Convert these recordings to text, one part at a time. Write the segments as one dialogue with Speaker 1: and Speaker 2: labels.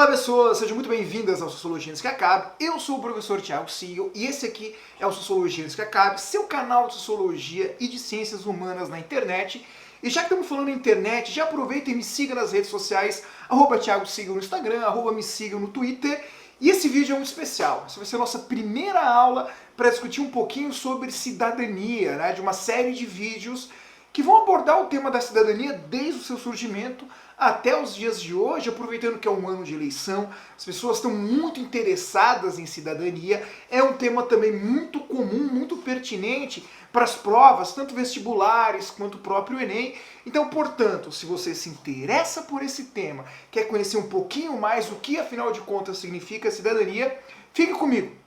Speaker 1: Olá pessoas, sejam muito bem-vindas ao Sociologia Antes que Acabe. Eu sou o professor Thiago Siegel e esse aqui é o Sociologia Antes que Acabe, seu canal de Sociologia e de Ciências Humanas na internet. E já que estamos falando na internet, já aproveita e me siga nas redes sociais, Thiago Siegel no Instagram, me sigam no Twitter. E esse vídeo é um especial, essa vai ser a nossa primeira aula para discutir um pouquinho sobre cidadania, né, de uma série de vídeos que vão abordar o tema da cidadania desde o seu surgimento até os dias de hoje, aproveitando que é um ano de eleição, as pessoas estão muito interessadas em cidadania, é um tema também muito comum, muito pertinente para as provas, tanto vestibulares quanto o próprio Enem. Então, portanto, se você se interessa por esse tema, quer conhecer um pouquinho mais o que, afinal de contas, significa cidadania, fique comigo!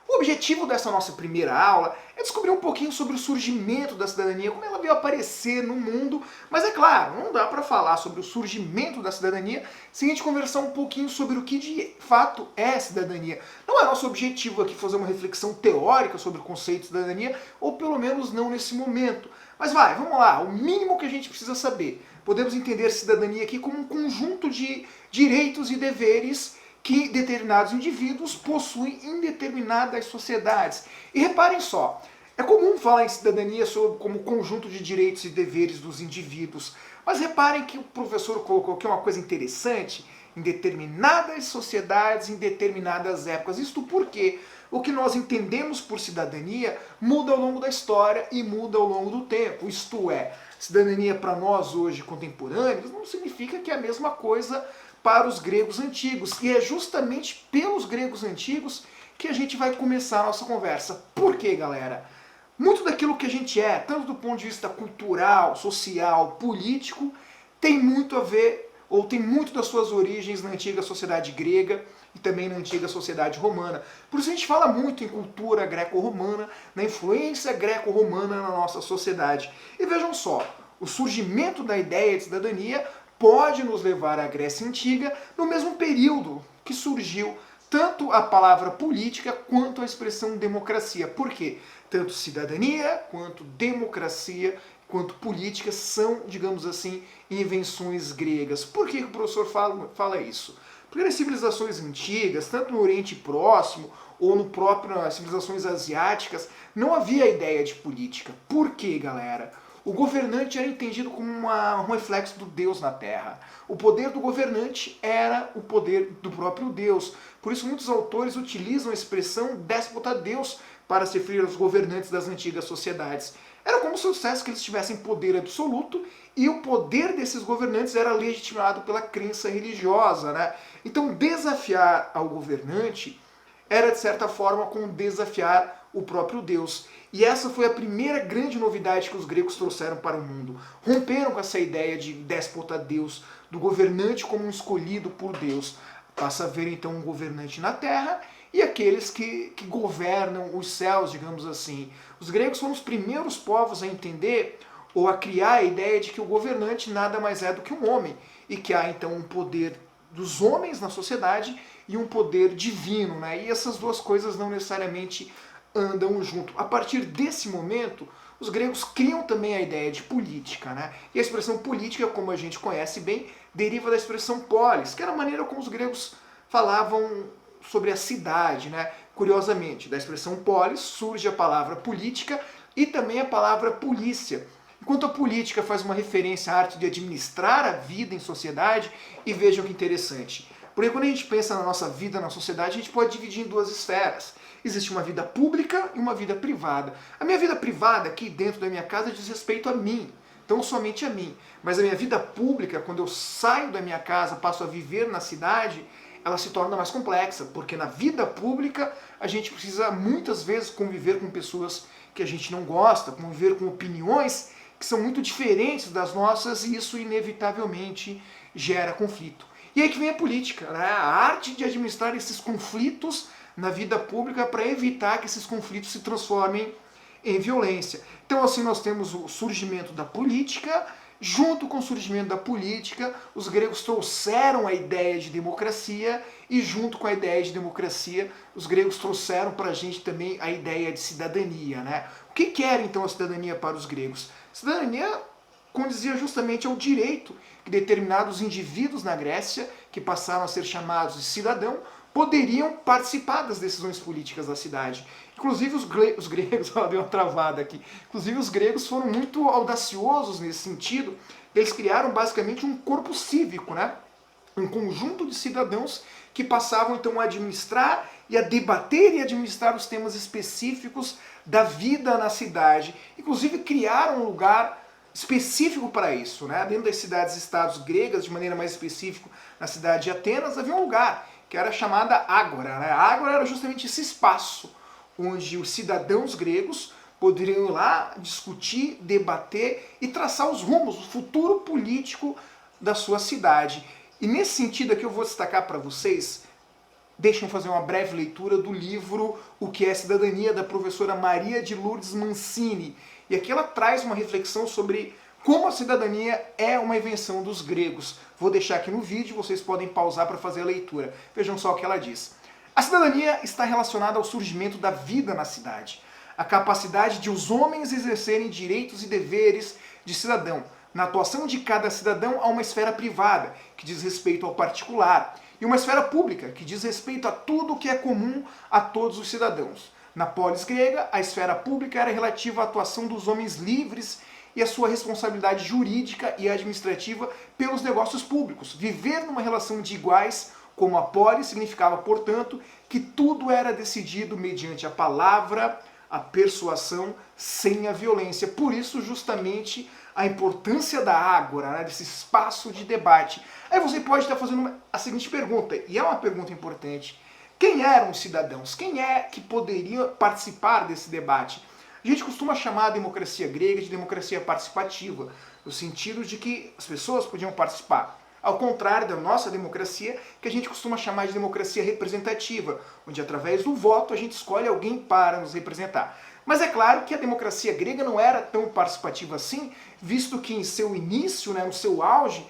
Speaker 1: O objetivo dessa nossa primeira aula é descobrir um pouquinho sobre o surgimento da cidadania, como ela veio aparecer no mundo, mas é claro, não dá para falar sobre o surgimento da cidadania sem a gente conversar um pouquinho sobre o que de fato é cidadania. Não é nosso objetivo aqui fazer uma reflexão teórica sobre o conceito de cidadania, ou pelo menos não nesse momento. Mas vamos lá, o mínimo que a gente precisa saber. Podemos entender cidadania aqui como um conjunto de direitos e deveres que determinados indivíduos possuem em determinadas sociedades. E reparem só, é comum falar em cidadania como conjunto de direitos e deveres dos indivíduos, mas reparem que o professor colocou aqui uma coisa interessante, em determinadas sociedades, em determinadas épocas. Isto porque o que nós entendemos por cidadania muda ao longo da história e muda ao longo do tempo. Isto é, cidadania para nós hoje contemporâneos não significa que é a mesma coisa para os gregos antigos. E é justamente pelos gregos antigos que a gente vai começar a nossa conversa. Por quê, galera? Muito daquilo que a gente é, tanto do ponto de vista cultural, social, político, tem muito a ver, ou tem muito das suas origens na antiga sociedade grega e também na antiga sociedade romana. Por isso a gente fala muito em cultura greco-romana, na influência greco-romana na nossa sociedade. E vejam só, o surgimento da ideia de cidadania pode nos levar à Grécia Antiga no mesmo período que surgiu tanto a palavra política quanto a expressão democracia. Por quê? Tanto cidadania, quanto democracia, quanto política são, digamos assim, invenções gregas. Por que o professor fala isso? Porque nas civilizações antigas, tanto no Oriente Próximo ou no próprio nas civilizações asiáticas, não havia ideia de política. Por quê, galera? O governante era entendido como um reflexo do Deus na Terra. O poder do governante era o poder do próprio Deus. Por isso muitos autores utilizam a expressão déspota-deus para se referir aos governantes das antigas sociedades. Era como se dissesse que eles tivessem poder absoluto e o poder desses governantes era legitimado pela crença religiosa, né? Então desafiar ao governante era de certa forma como desafiar o próprio Deus. E essa foi a primeira grande novidade que os gregos trouxeram para o mundo. Romperam com essa ideia de déspota-deus, do governante como um escolhido por Deus. Passa a ver então um governante na terra e aqueles que governam os céus, digamos assim. Os gregos foram os primeiros povos a entender ou a criar a ideia de que o governante nada mais é do que um homem. E que há então um poder dos homens na sociedade e um poder divino, né? E essas duas coisas não necessariamente andam junto. A partir desse momento, os gregos criam também a ideia de política, né? E a expressão política, como a gente conhece bem, deriva da expressão polis, que era a maneira como os gregos falavam sobre a cidade, né? Curiosamente, da expressão polis surge a palavra política e também a palavra polícia. Enquanto a política faz uma referência à arte de administrar a vida em sociedade, e vejam que interessante. Porque quando a gente pensa na nossa vida na sociedade, a gente pode dividir em duas esferas. Existe uma vida pública e uma vida privada. A minha vida privada, aqui dentro da minha casa, diz respeito a mim. Então somente a mim. Mas a minha vida pública, quando eu saio da minha casa, passo a viver na cidade, ela se torna mais complexa. Porque na vida pública, a gente precisa muitas vezes conviver com pessoas que a gente não gosta, conviver com opiniões que são muito diferentes das nossas, e isso inevitavelmente gera conflito. E aí que vem a política, né? A arte de administrar esses conflitos na vida pública para evitar que esses conflitos se transformem em violência. Então assim nós temos o surgimento da política, junto com o surgimento da política, os gregos trouxeram a ideia de democracia e junto com a ideia de democracia, os gregos trouxeram para a gente também a ideia de cidadania, né? O que era então a cidadania para os gregos? Cidadania condizia justamente ao direito que determinados indivíduos na Grécia, que passaram a ser chamados de cidadão, poderiam participar das decisões políticas da cidade. Inclusive os gregos, deu uma travada aqui, inclusive os gregos foram muito audaciosos nesse sentido, eles criaram basicamente um corpo cívico, né? Um conjunto de cidadãos que passavam então a administrar e a debater e administrar os temas específicos da vida na cidade. Inclusive criaram um lugar específico para isso, né? Dentro das cidades-estados gregas, de maneira mais específica, na cidade de Atenas, havia um lugar que era chamada Ágora, né? A Ágora era justamente esse espaço onde os cidadãos gregos poderiam ir lá discutir, debater e traçar os rumos, o futuro político da sua cidade. E nesse sentido aqui eu vou destacar para vocês, deixem eu fazer uma breve leitura do livro O que é Cidadania, da professora Maria de Lourdes Mancini. E aqui ela traz uma reflexão sobre como a cidadania é uma invenção dos gregos. Vou deixar aqui no vídeo, vocês podem pausar para fazer a leitura. Vejam só o que ela diz. A cidadania está relacionada ao surgimento da vida na cidade, a capacidade de os homens exercerem direitos e deveres de cidadão. Na atuação de cada cidadão há uma esfera privada, que diz respeito ao particular, e uma esfera pública, que diz respeito a tudo o que é comum a todos os cidadãos. Na polis grega, a esfera pública era relativa à atuação dos homens livres e a sua responsabilidade jurídica e administrativa pelos negócios públicos. Viver numa relação de iguais como a polis significava, portanto, que tudo era decidido mediante a palavra, a persuasão, sem a violência. Por isso, justamente, a importância da ágora, né, desse espaço de debate. Aí você pode estar fazendo a seguinte pergunta, e é uma pergunta importante. Quem eram os cidadãos? Quem é que poderia participar desse debate? A gente costuma chamar a democracia grega de democracia participativa, no sentido de que as pessoas podiam participar. Ao contrário da nossa democracia, que a gente costuma chamar de democracia representativa, onde através do voto a gente escolhe alguém para nos representar. Mas é claro que a democracia grega não era tão participativa assim, visto que em seu início, né, no seu auge,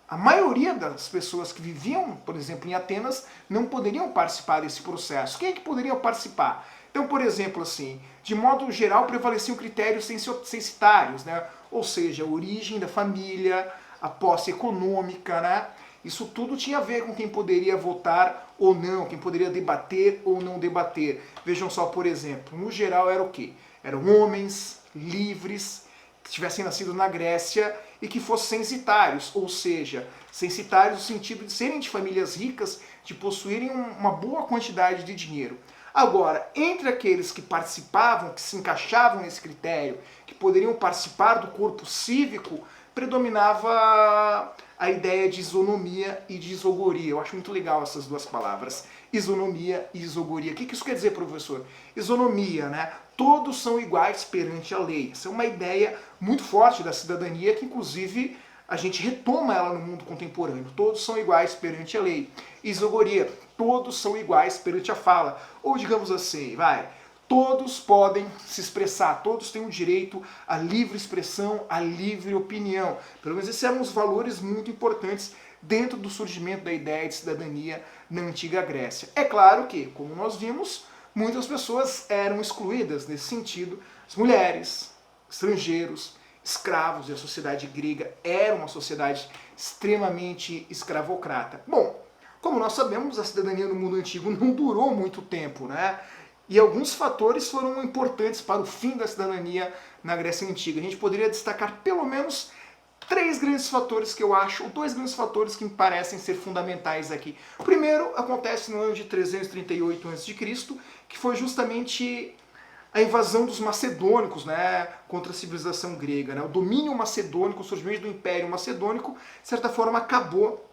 Speaker 1: a maioria das pessoas que viviam, por exemplo, em Atenas, não poderiam participar desse processo. Quem é que poderia participar? Então, por exemplo, assim, de modo geral prevaleciam critérios censitários, né? Ou seja, a origem da família, a posse econômica, né? Isso tudo tinha a ver com quem poderia votar ou não, quem poderia debater ou não debater. Vejam só, por exemplo, no geral era o quê? Eram homens livres, que tivessem nascido na Grécia e que fossem censitários, ou seja, censitários no sentido de serem de famílias ricas, de possuírem uma boa quantidade de dinheiro. Agora, entre aqueles que participavam, que se encaixavam nesse critério, que poderiam participar do corpo cívico, predominava a ideia de isonomia e de isogoria. Eu acho muito legal essas duas palavras, isonomia e isogoria. O que isso quer dizer, professor? Isonomia, né? Todos são iguais perante a lei. Essa é uma ideia muito forte da cidadania que, inclusive, a gente retoma ela no mundo contemporâneo. Todos são iguais perante a lei. Isogoria, todos são iguais perante a fala. Ou, digamos assim, todos podem se expressar, todos têm o direito à livre expressão, à livre opinião. Pelo menos esses eram os valores muito importantes dentro do surgimento da ideia de cidadania na antiga Grécia. É claro que, como nós vimos, muitas pessoas eram excluídas nesse sentido. As mulheres, estrangeiros, escravos, e a sociedade grega era uma sociedade extremamente escravocrata. Bom, como nós sabemos, a cidadania no mundo antigo não durou muito tempo, né? E alguns fatores foram importantes para o fim da cidadania na Grécia Antiga. A gente poderia destacar pelo menos três grandes fatores que eu acho, ou dois grandes fatores que me parecem ser fundamentais aqui. O primeiro acontece no ano de 338 a.C., que foi justamente a invasão dos macedônicos, né, contra a civilização grega. Né? O domínio macedônico, o surgimento do Império Macedônico, de certa forma, acabou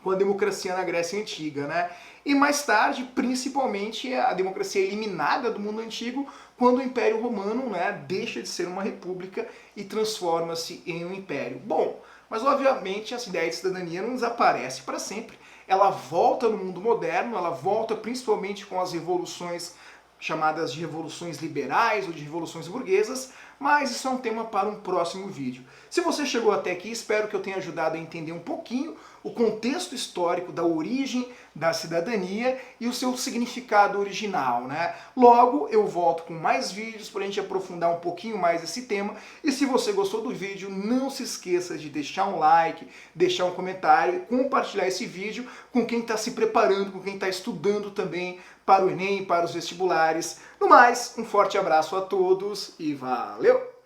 Speaker 1: com a democracia na Grécia Antiga, né? E mais tarde, principalmente, a democracia é eliminada do mundo antigo quando o Império Romano, né, deixa de ser uma república e transforma-se em um império. Bom, mas obviamente essa ideia de cidadania não desaparece para sempre. Ela volta no mundo moderno, ela volta principalmente com as revoluções chamadas de revoluções liberais ou de revoluções burguesas, mas isso é um tema para um próximo vídeo. Se você chegou até aqui, espero que eu tenha ajudado a entender um pouquinho o contexto histórico da origem da cidadania e o seu significado original, né? Logo, eu volto com mais vídeos para a gente aprofundar um pouquinho mais esse tema. E se você gostou do vídeo, não se esqueça de deixar um like, deixar um comentário e compartilhar esse vídeo com quem está se preparando, com quem está estudando também para o Enem, para os vestibulares. No mais, um forte abraço a todos e valeu!